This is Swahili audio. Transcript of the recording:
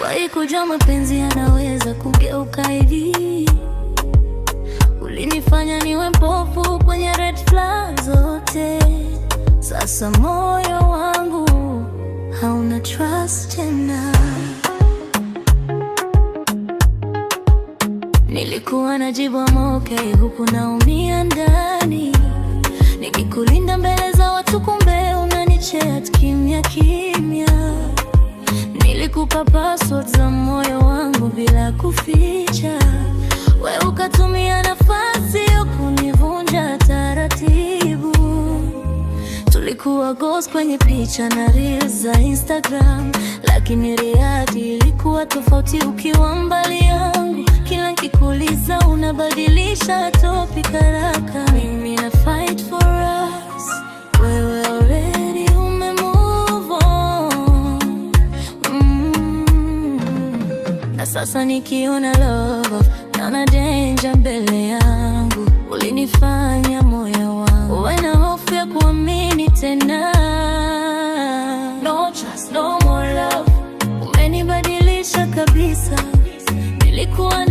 Walikujua mapenzi yanaweza kugeuka hivi. Ulinifanya niwe mpofu kwenye red flag zote. Sasa moyo wangu hauna trust tena. Nilikuwa najibu I'm okay, huku naumia ndani. Nikikulinda mbele za watu, kumbe unanichat kimya kimya. Nilikupa password za moyo wangu bila kuficha. We ukatumia nafasi ya kunivunja taratibu. Tulikuwa ghost kwenye picha na reels za Instagram, lakini reality ilikuwa tofauti ukiwa mbali yangu. Kila nikikuuliza unabadilisha topic haraka. Mimi na fight for us, wewe already umemove on. Na sasa nikiona love naona danger mbele yangu. Ulinifanya moyo wangu uwe na hofu ya kuamini tena. No trust, no more love, umenibadilisha kabisa. Nilikuwa